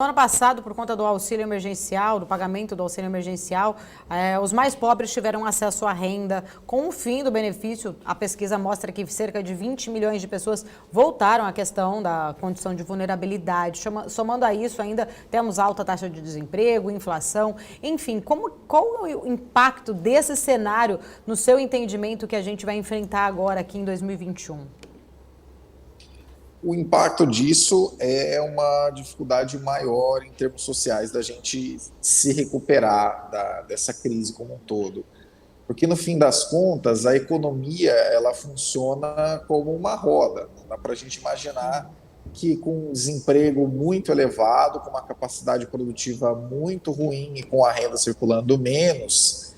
No ano passado, por conta do auxílio emergencial, do pagamento do auxílio emergencial, os mais pobres tiveram acesso à renda. Com o fim do benefício, a pesquisa mostra que cerca de 20 milhões de pessoas voltaram à questão da condição de vulnerabilidade. Somando a isso, ainda temos alta taxa de desemprego, inflação. Enfim, qual é o impacto desse cenário no seu entendimento que a gente vai enfrentar agora aqui em 2021? O impacto disso é uma dificuldade maior em termos sociais da gente se recuperar dessa crise como um todo. Porque, no fim das contas, a economia ela funciona como uma roda. Não dá para a gente imaginar que com um desemprego muito elevado, com uma capacidade produtiva muito ruim e com a renda circulando menos,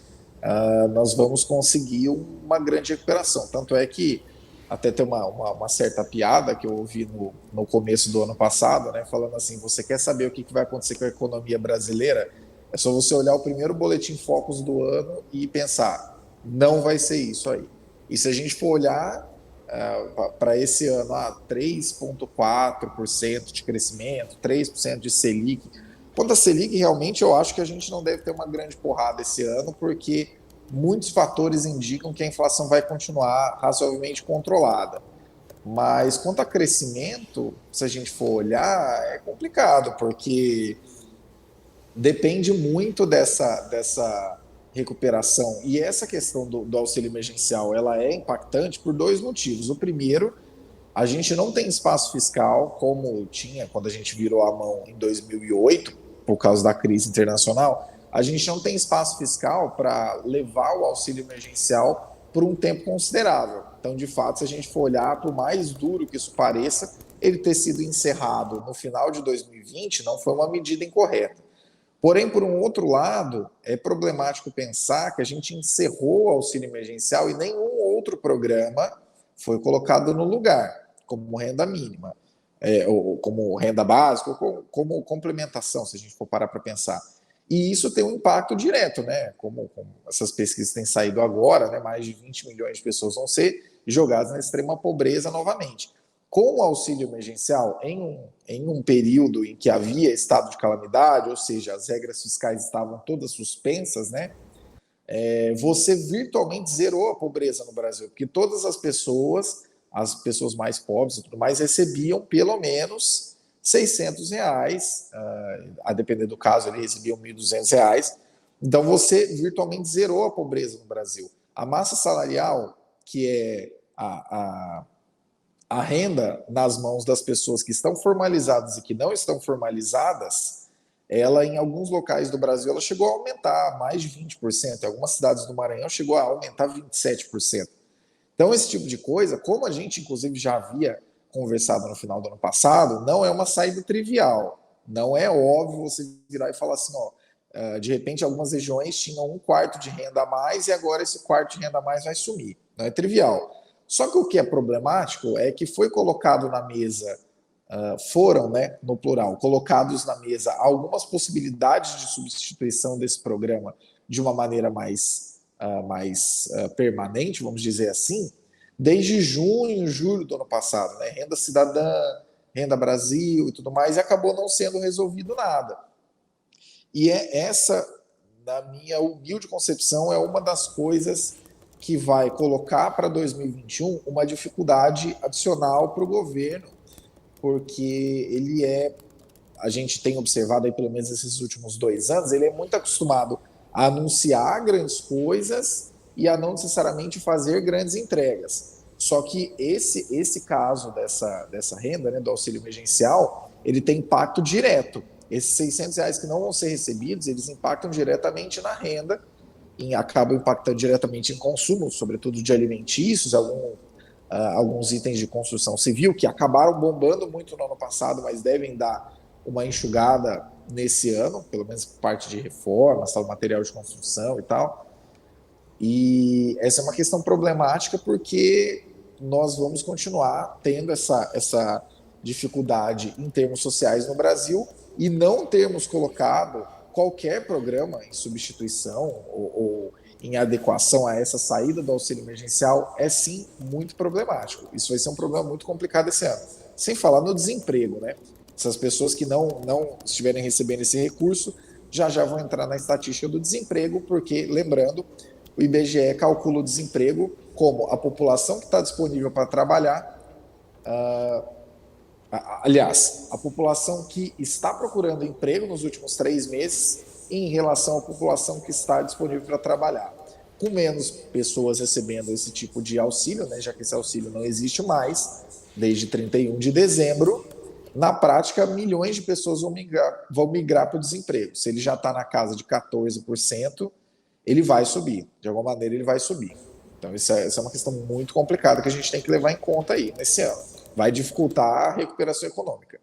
nós vamos conseguir uma grande recuperação. Tanto é que até tem uma certa piada que eu ouvi no começo do ano passado, né, falando assim, você quer saber o que vai acontecer com a economia brasileira? É só você olhar o primeiro boletim Focus do ano e pensar, não vai ser isso aí. E se a gente for olhar para esse ano, 3,4% de crescimento, 3% de Selic. Quanto a Selic, realmente eu acho que a gente não deve ter uma grande porrada esse ano, porque muitos fatores indicam que a inflação vai continuar razoavelmente controlada. Mas quanto a crescimento, se a gente for olhar, é complicado, porque depende muito dessa recuperação. E essa questão do auxílio emergencial, ela é impactante por dois motivos. O primeiro, a gente não tem espaço fiscal como tinha quando a gente virou a mão em 2008, por causa da crise internacional. A gente não tem espaço fiscal para levar o auxílio emergencial por um tempo considerável. Então, de fato, se a gente for olhar, por mais duro que isso pareça, ele ter sido encerrado no final de 2020 não foi uma medida incorreta. Porém, por um outro lado, é problemático pensar que a gente encerrou o auxílio emergencial e nenhum outro programa foi colocado no lugar, como renda mínima, ou como renda básica, ou como complementação, se a gente for parar para pensar. E isso tem um impacto direto, né? Como essas pesquisas têm saído agora, né? Mais de 20 milhões de pessoas vão ser jogadas na extrema pobreza novamente. Com o auxílio emergencial, em um período em que havia estado de calamidade, ou seja, as regras fiscais estavam todas suspensas, né? Você virtualmente zerou a pobreza no Brasil, porque todas as pessoas mais pobres e tudo mais, recebiam pelo menos R$ 600, a depender do caso, eles recebiam R$ 1.200. Então, você virtualmente zerou a pobreza no Brasil. A massa salarial, que é a renda nas mãos das pessoas que estão formalizadas e que não estão formalizadas, ela, em alguns locais do Brasil, ela chegou a aumentar mais de 20%. Em algumas cidades do Maranhão, chegou a aumentar 27%. Então, esse tipo de coisa, como a gente, inclusive, já havia conversado no final do ano passado, não é uma saída trivial. Não é óbvio você virar e falar assim, de repente, algumas regiões tinham um quarto de renda a mais e agora esse quarto de renda a mais vai sumir. Não é trivial. Só que o que é problemático é que foi colocado na mesa, foram, né, no plural, colocados na mesa algumas possibilidades de substituição desse programa de uma maneira mais permanente, vamos dizer assim, desde junho, julho do ano passado, né? Renda cidadã, renda Brasil e tudo mais, e acabou não sendo resolvido nada. E essa, na minha humilde concepção, é uma das coisas que vai colocar para 2021 uma dificuldade adicional para o governo, porque a gente tem observado aí pelo menos esses últimos 2 anos, ele é muito acostumado a anunciar grandes coisas e a não necessariamente fazer grandes entregas. Só que esse caso dessa renda, né, do auxílio emergencial, ele tem impacto direto. Esses R$ 600 que não vão ser recebidos, eles impactam diretamente na renda e acabam impactando diretamente em consumo, sobretudo de alimentícios, alguns itens de construção civil, que acabaram bombando muito no ano passado, mas devem dar uma enxugada nesse ano, pelo menos parte de reformas, material de construção e tal. E essa é uma questão problemática porque nós vamos continuar tendo essa dificuldade em termos sociais no Brasil e não termos colocado qualquer programa em substituição ou em adequação a essa saída do auxílio emergencial é sim muito problemático. Isso vai ser um problema muito complicado esse ano. Sem falar no desemprego, né? Essas pessoas que não estiverem recebendo esse recurso já vão entrar na estatística do desemprego, porque, lembrando, o IBGE calcula o desemprego como a população que está disponível para trabalhar, aliás, a população que está procurando emprego nos últimos 3 meses em relação à população que está disponível para trabalhar. Com menos pessoas recebendo esse tipo de auxílio, né, já que esse auxílio não existe mais, desde 31 de dezembro, na prática, milhões de pessoas vão migrar para o desemprego. Se ele já está na casa de 14%, ele vai subir. De alguma maneira, ele vai subir. Então, isso é uma questão muito complicada que a gente tem que levar em conta aí nesse ano. Vai dificultar a recuperação econômica.